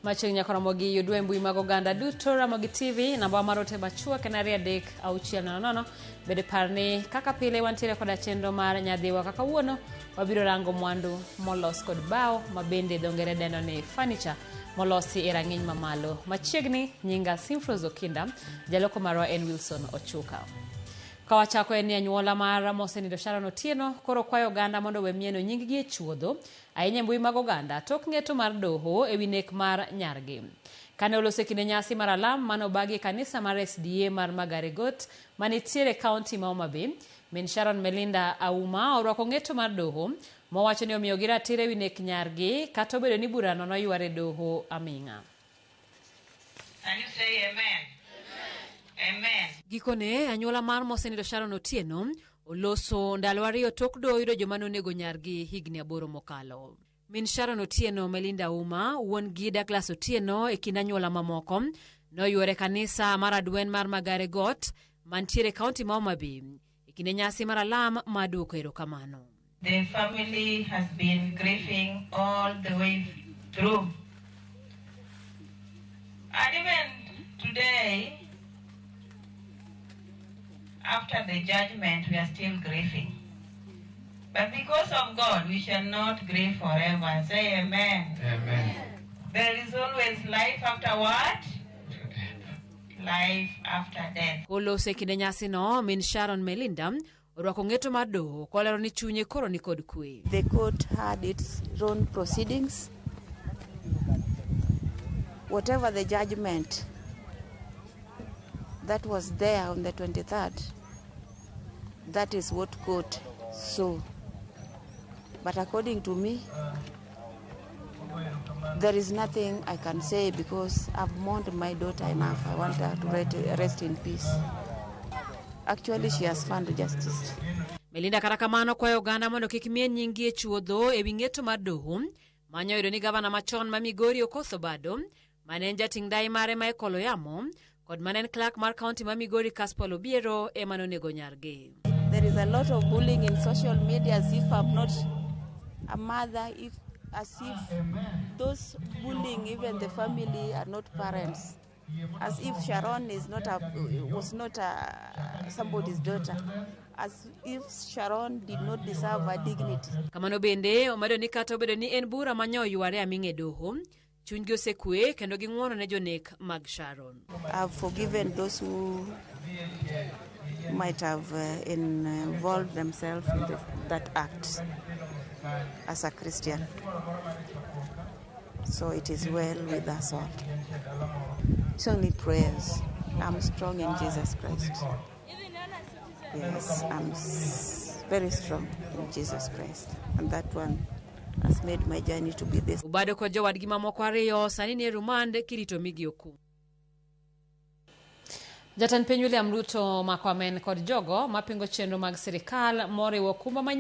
Machiegni nyaka Ramogi yudwe mbui mag oganda duto Ramogi TV namba marote machua kenaria dek auchiel nono bede parni kaka pile wantiere koda chenro mar nyadhiwa kaka wuono wabiro rango mwandu molos kod bao mabende dongere deno ni furniture molosi e rang'iny mamalo. Machiegni nyinga Simfrozo Kinda, jaloko marwa en Wilson Ochuka. Kawachako en anyuola mar mosenindo Sharon Otieno koro kwayo oganda mondo we mieno nyinggi e chuodho ahinya mbui mag oganda tok ng'eto mar doho e wi nek mar nyargi. Kane olose kinde nyasi mar alam mano bagi kanisa mar SDA mar Magaregot manitiere kaunti ma Homa Bay, min Sharon Melinda Auma orwako ng'eto mar doho mowacho ni omiyo giratire wi nek nyargi kata obedo ni burano noyware doho aming'a. Can you say amen? Amen. Gikone anyuola mar mosenindo Sharon Otieno oloso ndalo ariyo tok doho yudo joma nonego nyargi higni 8 mokalo. Min Sharon Otieno Melinda Auma wuon gi Douglas Otieno e kind anyuola mamoko noywore kanisa mar Adwen mar Magaregot mantiere kaunti ma Homa Bay e kinde nyasi mar alam ma duoko erokamano. The family has been grieving all the way through. And even today, after the judgment, we are still grieving. But because of God, we shall not grieve forever. Say amen. Amen. There is always life after what? Life after death. Olose kinde nyasi no min Sharon Melinda orwako ng'eto mar doho kolero ni chunye koro ni kod kwe. The court had its own proceedings. Whatever the judgment that was there on the 23rd, that is what court saw. But according to me, there is nothing I can say because I've mourned my daughter enough. I want her to rest in peace. Actually, she has found justice. Melinda karakamano kwayo oganda mondo kik mie nyinggi e chuodho e wi ng'eto mar doho manyo yudo ni gavana machon ma Migori Okoth Obado mane en jating dai mare ma Ekolo Yamo kod mane en clerk mar kaunti ma Migori Kaspol Obiero ema nonego nyargi. There is a lot of bullying in social media as if I'm not a mother, as if those bullying even the family are not parents, as if Sharon was not somebody's daughter, as if Sharon did not deserve her dignity. Kamano bende omedo ni kata obedo ni en bura manyo yware aming'e doho, chunygi osekwe kendo ging'wono ne jonek mag Sharon. I've forgiven those who might have involved themselves in that act as a Christian. So it is well with us all. It's only prayers. I'm strong in Jesus Christ. Yes, I'm very strong in Jesus Christ. And that one has made my journey to be this. Ubado kwa jowadgi mamoko ariyo sani ni rumande kirito migi oku. Jatend piny William Ruto mako amen kod jogo mapingo chenro mag sirikal moriwo kumba